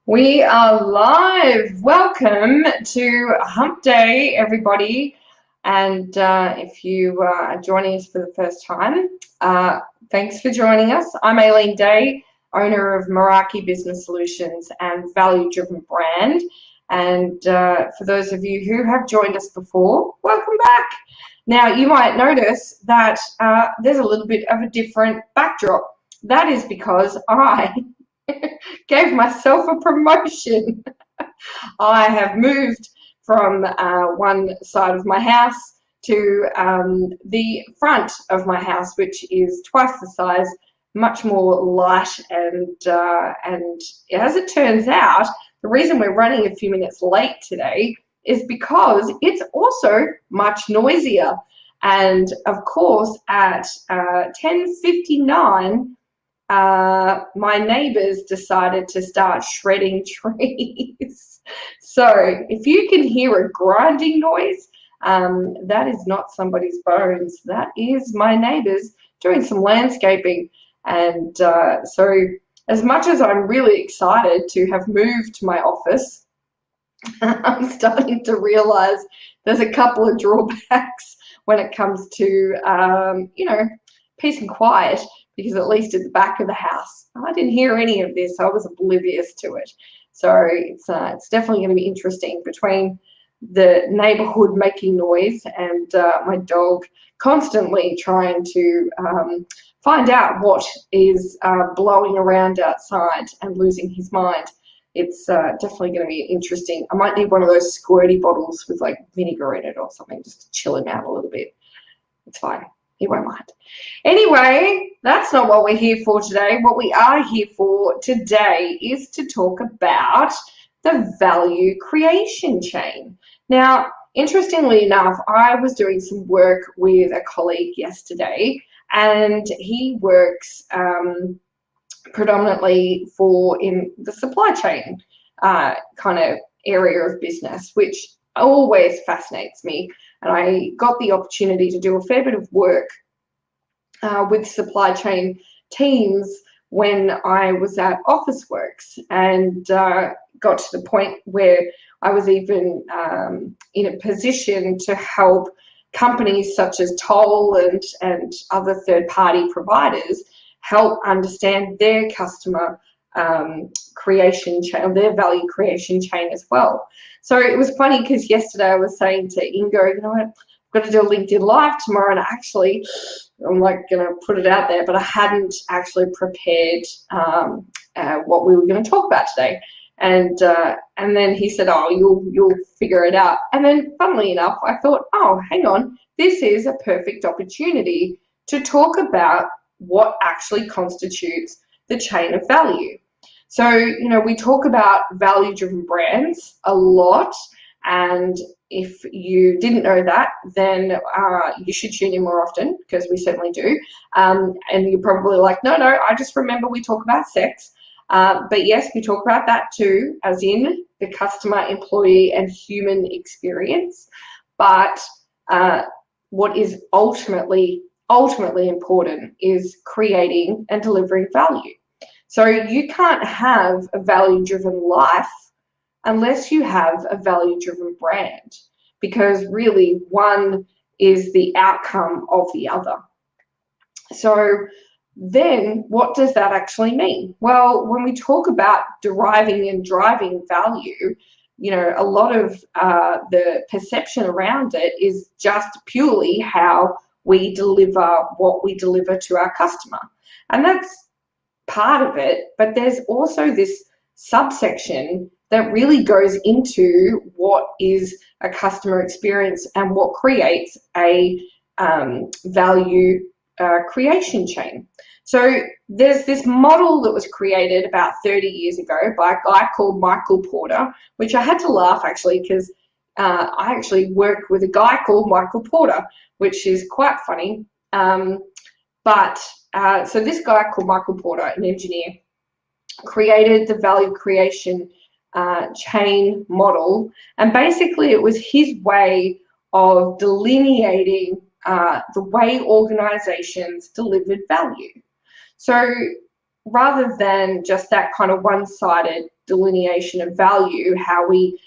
We are live. Welcome to Hump Day, everybody. And if you are joining us for the first time, thanks for joining us. I'm Aileen Day, owner of Meraki Business Solutions and Value Driven Brand. And for those of you who have joined us before, welcome back. Now, you might notice that there's a little bit of a different backdrop. That is because I gave myself a promotion. I have moved from one side of my house to the front of my house, which is twice the size, much more light, and as it turns out, the reason we're running a few minutes late today is because it's also much noisier. And of course, at 10:59, my neighbors decided to start shredding trees. So if you can hear a grinding noise, that is not somebody's bones. That is my neighbors doing some landscaping. And so as much as I'm really excited to have moved to my office, I'm starting to realize there's a couple of drawbacks when it comes to, peace and quiet, because at least at the back of the house, I didn't hear any of this. I was oblivious to it. So it's definitely going to be interesting between the neighborhood making noise and my dog constantly trying to find out what is blowing around outside and losing his mind. It's definitely going to be interesting. I might need one of those squirty bottles with like vinegar in it or something just to chill him out a little bit. It's fine. He won't mind. Anyway, that's not what we're here for today. What we are here for today is to talk about the value creation chain. Now, interestingly enough, I was doing some work with a colleague yesterday, and he works predominantly in the supply chain kind of area of business, which always fascinates me. And I got the opportunity to do a fair bit of work with supply chain teams when I was at Officeworks, and got to the point where I was even in a position to help companies such as Toll and other third-party providers help understand their customer creation chain, their value creation chain as well. So it was funny because yesterday I was saying to Ingo, I've got to do a LinkedIn Live tomorrow, and I'm like going to put it out there, but I hadn't actually prepared what we were going to talk about today. And then he said, "Oh, you'll figure it out." And then, funnily enough, I thought, "Oh, hang on, this is a perfect opportunity to talk about what actually constitutes the chain of value." So, we talk about value-driven brands a lot, and if you didn't know that, then you should tune in more often, because we certainly do. And you're probably like, no, I just remember we talk about sex. But yes, we talk about that too, as in the customer, employee, and human experience. But what is ultimately important is creating and delivering value. So you can't have a value-driven life unless you have a value-driven brand, because really one is the outcome of the other. So then what does that actually mean? Well, when we talk about deriving and driving value, a lot of the perception around it is just purely how we deliver what we deliver to our customer. And that's part of it, but there's also this subsection that really goes into what is a customer experience and what creates a value creation chain. So there's this model that was created about 30 years ago by a guy called Michael Porter, which I had to laugh actually, because I actually work with a guy called Michael Porter, which is quite funny. So this guy called Michael Porter, an engineer, created the value creation chain model, and basically it was his way of delineating the way organizations delivered value. So rather than just that kind of one-sided delineation of value, how we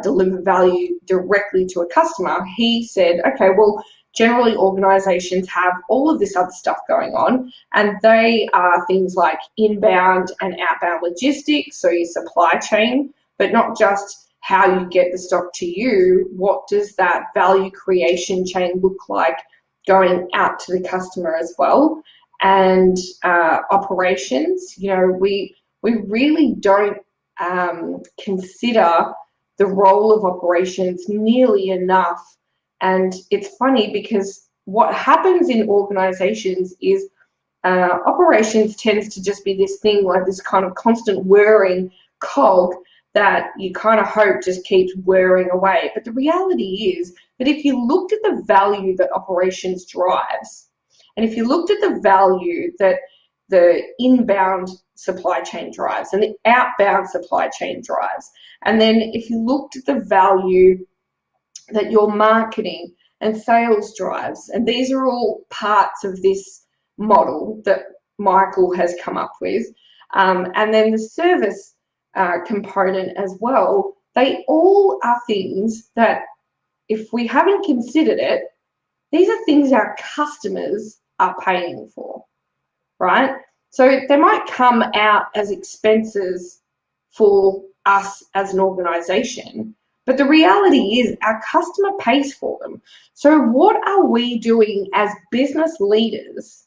deliver value directly to a customer, he said, okay, well, generally organizations have all of this other stuff going on, and they are things like inbound and outbound logistics, so your supply chain, but not just how you get the stock to you. What does that value creation chain look like going out to the customer as well? And operations, you know, we really don't consider the role of operations nearly enough. And it's funny because what happens in organizations is operations tends to just be this thing, like this kind of constant whirring cog that you kind of hope just keeps whirring away. But the reality is that if you looked at the value that operations drives, and if you looked at the value that the inbound supply chain drives and the outbound supply chain drives, and then if you looked at the value that your marketing and sales drives, and these are all parts of this model that Michael has come up with, and then the service component as well, they all are things that, if we haven't considered it, these are things our customers are paying for, right? So they might come out as expenses for us as an organization, but the reality is our customer pays for them. So what are we doing as business leaders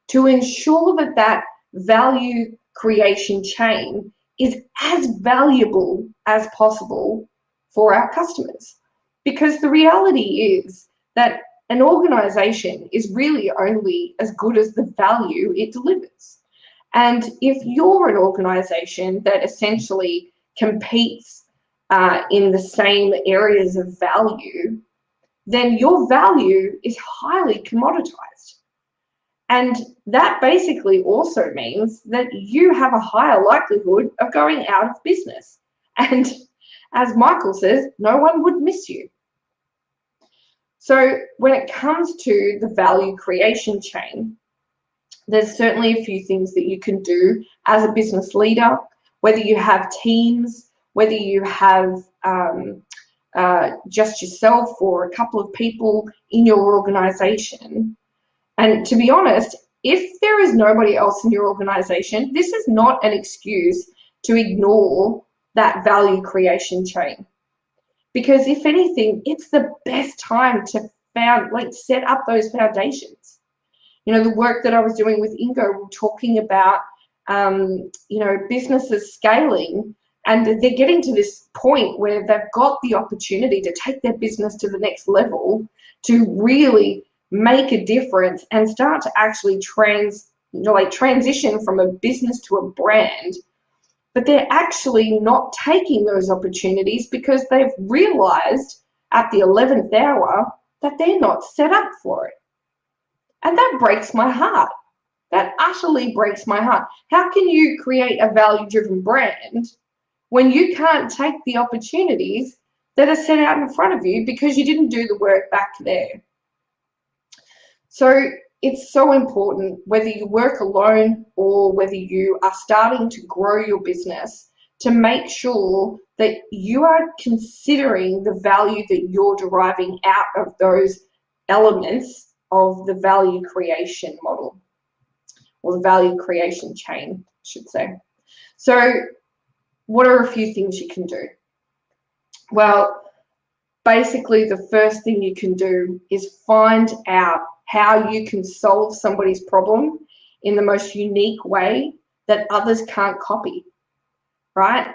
to ensure that that value creation chain is as valuable as possible for our customers? Because the reality is that an organization is really only as good as the value it delivers. And if you're an organization that essentially competes in the same areas of value, then your value is highly commoditized. And that basically also means that you have a higher likelihood of going out of business. And as Michael says, no one would miss you. So when it comes to the value creation chain, there's certainly a few things that you can do as a business leader, whether you have teams, whether you have just yourself or a couple of people in your organization. And to be honest, if there is nobody else in your organization, this is not an excuse to ignore that value creation chain. Because if anything, it's the best time to set up those foundations. You know, the work that I was doing with Ingo, we're talking about, you know, businesses scaling, and they're getting to this point where they've got the opportunity to take their business to the next level, to really make a difference and start to actually transition from a business to a brand. But they're actually not taking those opportunities because they've realized at the 11th hour that they're not set up for it. And that breaks my heart. That utterly breaks my heart. How can you create a value-driven brand when you can't take the opportunities that are set out in front of you because you didn't do the work back there? So it's so important, whether you work alone or whether you are starting to grow your business, to make sure that you are considering the value that you're deriving out of those elements of the value creation model, or the value creation chain, I should say. So what are a few things you can do? Well, basically the first thing you can do is find out how you can solve somebody's problem in the most unique way that others can't copy, right?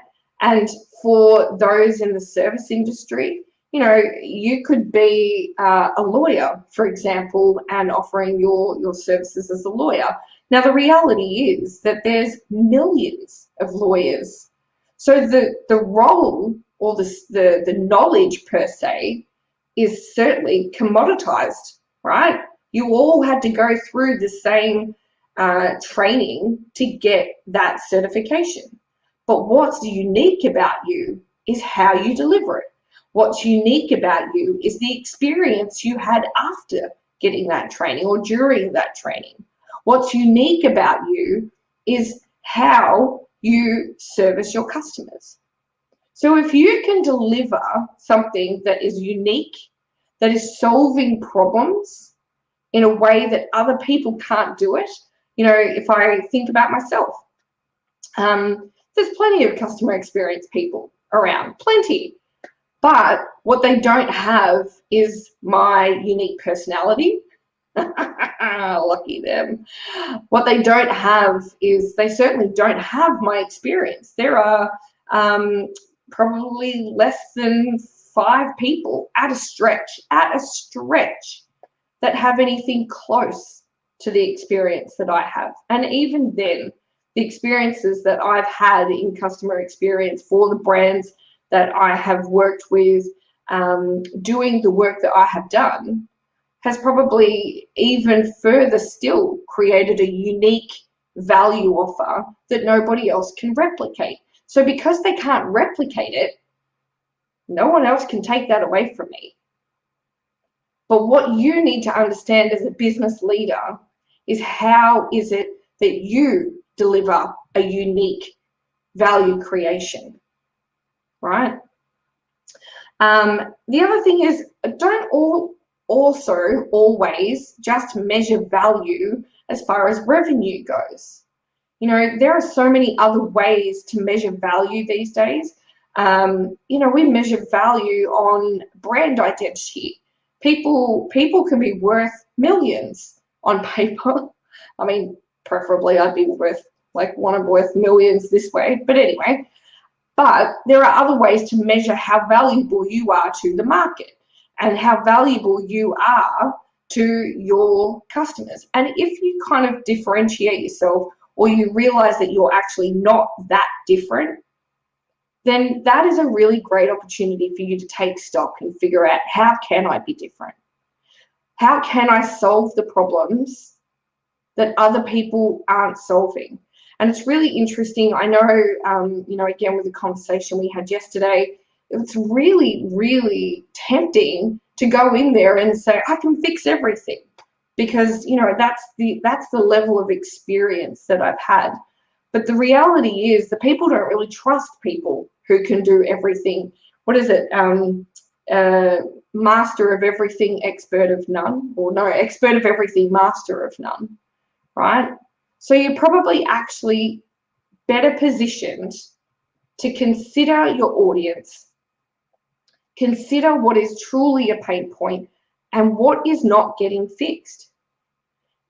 And for those in the service industry, you know, you could be a lawyer, for example, and offering your services as a lawyer. Now, the reality is that there's millions of lawyers. So the role or the knowledge per se is certainly commoditized, right? You all had to go through the same training to get that certification. But what's unique about you is how you deliver it. What's unique about you is the experience you had after getting that training or during that training. What's unique about you is how you service your customers. So if you can deliver something that is unique, that is solving problems in a way that other people can't do it, you know, if I think about myself, there's plenty of customer experience people around, plenty. But what they don't have is my unique personality. Lucky them. What they don't have is, they certainly don't have my experience. There are probably less than 5 people at a stretch, that have anything close to the experience that I have. And even then, the experiences that I've had in customer experience for the brands that I have worked with, doing the work that I have done, has probably even further still created a unique value offer that nobody else can replicate. So because they can't replicate it, no one else can take that away from me. But what you need to understand as a business leader is, how is it that you deliver a unique value creation, right? The other thing is, don't also always just measure value as far as revenue goes. You know, there are so many other ways to measure value these days. You know, we measure value on brand identity. People can be worth millions on paper. I mean, preferably I'd be worth millions this way, but anyway. But there are other ways to measure how valuable you are to the market and how valuable you are to your customers. And if you kind of differentiate yourself, or you realize that you're actually not that different, then that is a really great opportunity for you to take stock and figure out, how can I be different? How can I solve the problems that other people aren't solving? And it's really interesting. I know, you know, again, with the conversation we had yesterday, it's really, really tempting to go in there and say, I can fix everything, because, you know, that's the level of experience that I've had. But the reality is, the people don't really trust people who can do everything. What is it? Master of everything, expert of none, or no, expert of everything, master of none, right? So you're probably actually better positioned to consider your audience, consider what is truly a pain point and what is not getting fixed.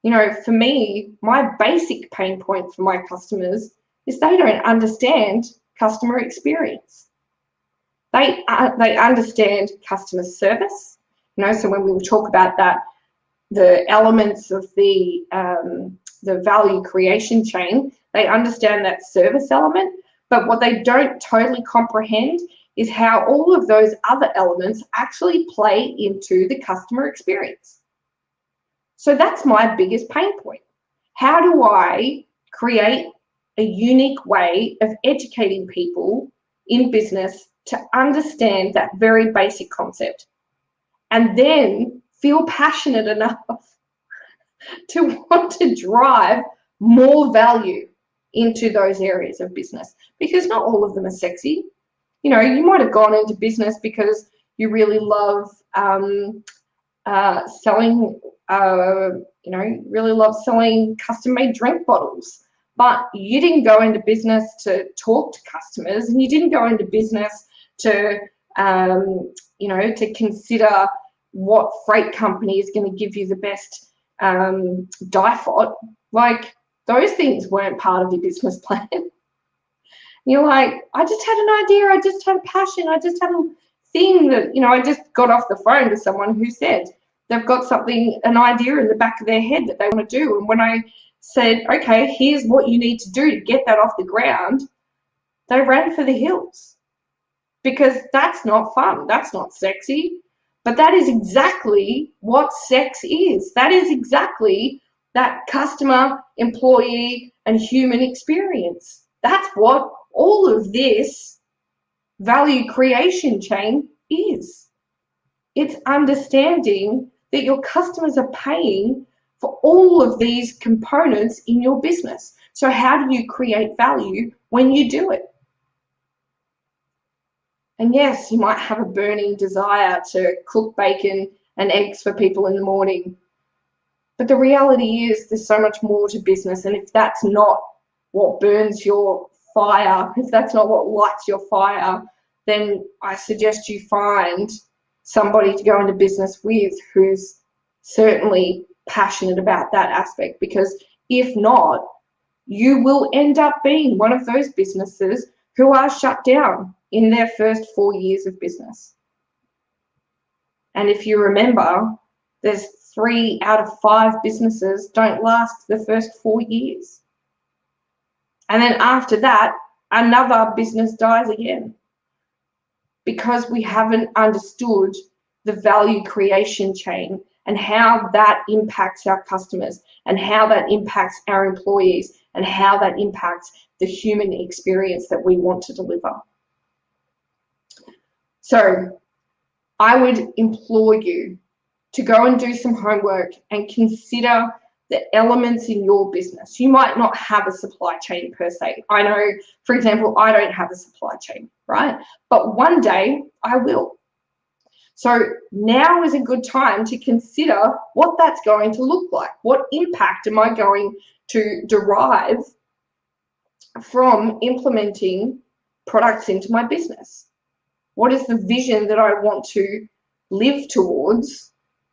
You know, for me, my basic pain point for my customers is they don't understand customer experience. They understand customer service. You know, so when we talk about that, the elements of the value creation chain, they understand that service element, but what they don't totally comprehend is how all of those other elements actually play into the customer experience. So that's my biggest pain point. How do I create a unique way of educating people in business to understand that very basic concept, and then feel passionate enough to want to drive more value into those areas of business? Because not all of them are sexy. You know, you might have gone into business because you really love selling, you know, really love selling custom-made drink bottles, but you didn't go into business to talk to customers, and you didn't go into business to, you know, to consider what freight company is going to give you the best DIFOT. Like, those things weren't part of your business plan. You're like, I just had an idea, I just had a passion, I just had a thing that, you know, I just got off the phone to someone who said they've got something, an idea in the back of their head that they want to do. And when I said, okay, here's what you need to do to get that off the ground, they ran for the hills, because that's not fun, that's not sexy. But that is exactly what sex is. That is exactly that customer, employee, and human experience. That's what all of this value creation chain is. It's understanding that your customers are paying for all of these components in your business. So how do you create value when you do it? And yes, you might have a burning desire to cook bacon and eggs for people in the morning. But the reality is there's so much more to business. And if that's not what burns your fire, if that's not what lights your fire, then I suggest you find somebody to go into business with who's certainly passionate about that aspect. Because if not, you will end up being one of those businesses who are shut down in their first 4 years of business. And if you remember, there's 3 out of 5 businesses don't last the first 4 years. And then after that, another business dies again because we haven't understood the value creation chain and how that impacts our customers and how that impacts our employees and how that impacts the human experience that we want to deliver. So I would implore you to go and do some homework and consider the elements in your business. You might not have a supply chain per se. I know, for example, I don't have a supply chain, right? But one day I will. So now is a good time to consider what that's going to look like. What impact am I going to derive from implementing products into my business? What is the vision that I want to live towards,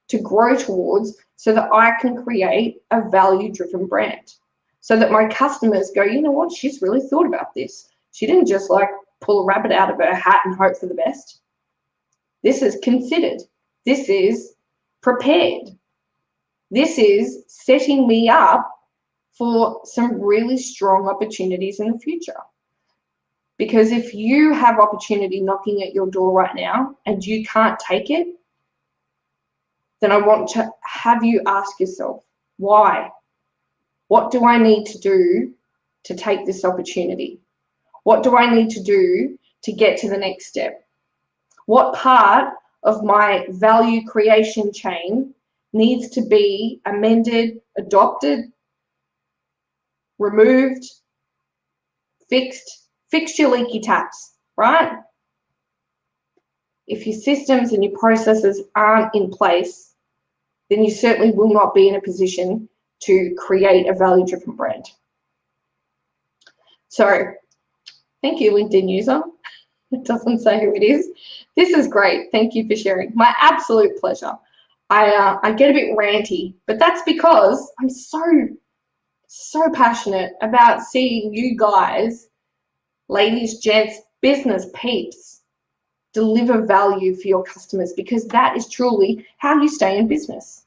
to grow towards, so that I can create a value-driven brand? So that my customers go, you know what, she's really thought about this. She didn't just like pull a rabbit out of her hat and hope for the best. This is considered. This is prepared. This is setting me up for some really strong opportunities in the future. Because if you have opportunity knocking at your door right now and you can't take it, then I want to have you ask yourself, why? What do I need to do to take this opportunity? What do I need to do to get to the next step? What part of my value creation chain needs to be amended, adopted, removed, fixed? Fix your leaky taps, right? If your systems and your processes aren't in place, then you certainly will not be in a position to create a value-driven brand. So, thank you, LinkedIn user. It doesn't say who it is. This is great. Thank you for sharing. My absolute pleasure. I get a bit ranty, but that's because I'm so passionate about seeing you guys, ladies, gents, business peeps, deliver value for your customers, because that is truly how you stay in business.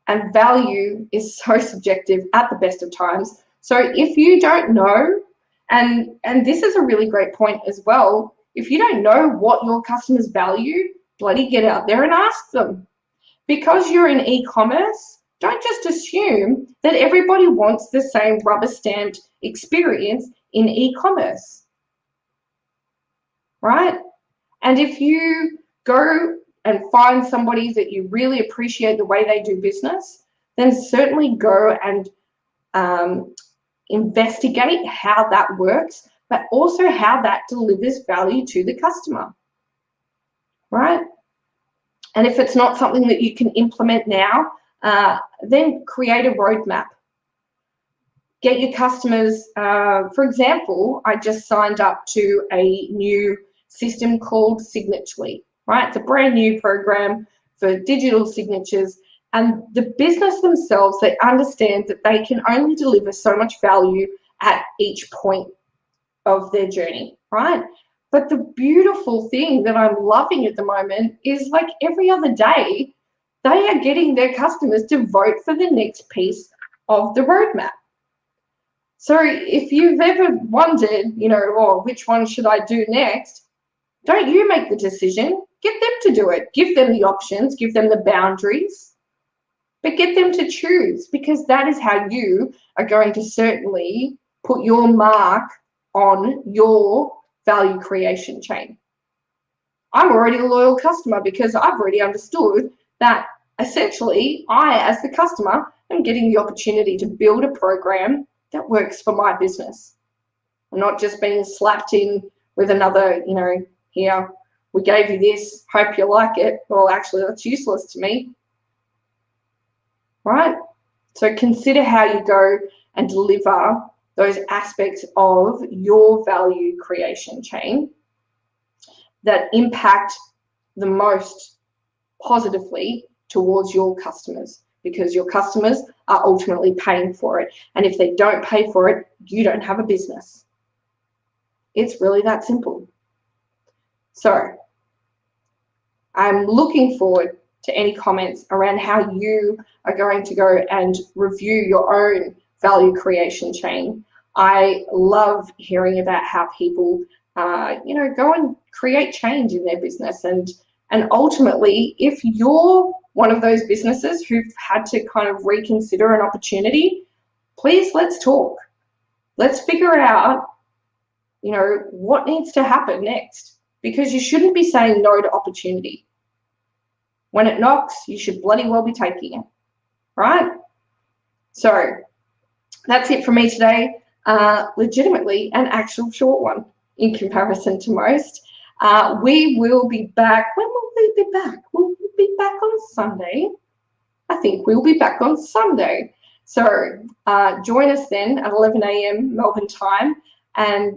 And value is so subjective at the best of times. So if you don't know, and this is a really great point as well, if you don't know what your customers value, bloody get out there and ask them. Because you're in e-commerce, don't just assume that everybody wants the same rubber stamped experience in e-commerce, right? And if you go and find somebody that you really appreciate the way they do business, then certainly go and investigate how that works, but also how that delivers value to the customer, right? And if it's not something that you can implement now, then create a roadmap. Get your customers, for example, I just signed up to a new system called Signaturely, right? It's a brand new program for digital signatures, and the business themselves, they understand that they can only deliver so much value at each point of their journey, right? But the beautiful thing that I'm loving at the moment is, like, every other day, they are getting their customers to vote for the next piece of the roadmap. So if you've ever wondered, you know, oh, which one should I do next? Don't you make the decision. Get them to do it. Give them the options, give them the boundaries, but get them to choose, because that is how you are going to certainly put your mark on your value creation chain. I'm already a loyal customer because I've already understood that essentially I, as the customer, I'm getting the opportunity to build a program that works for my business. I'm not just being slapped in with another, here, we gave you this, hope you like it. Well, actually, that's useless to me, right? So consider how you go and deliver those aspects of your value creation chain that impact the most positively towards your customers, because your customers are ultimately paying for it. And if they don't pay for it, you don't have a business. It's really that simple. So I'm looking forward to any comments around how you are going to go and review your own value creation chain. I love hearing about how people, go and create change in their business. And ultimately, if you're one of those businesses who've had to kind of reconsider an opportunity, please, let's talk. Let's figure out, what needs to happen next, because you shouldn't be saying no to opportunity. When it knocks, you should bloody well be taking it, right? So that's it from me today. Legitimately an actual short one in comparison to most. We will be back. When will we be back? We'll be back on Sunday. I think we'll be back on Sunday. So join us then at 11 a.m. Melbourne time, and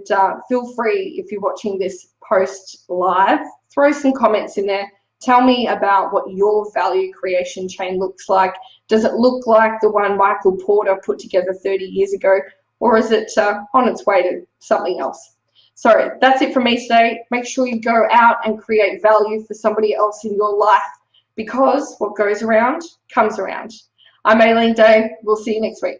feel free, if you're watching this post live, throw some comments in there. Tell me about what your value creation chain looks like. Does it look like the one Michael Porter put together 30 years ago, or is it on its way to something else? So that's it from me today. Make sure you go out and create value for somebody else in your life, because what goes around comes around. I'm Aileen Day. We'll see you next week.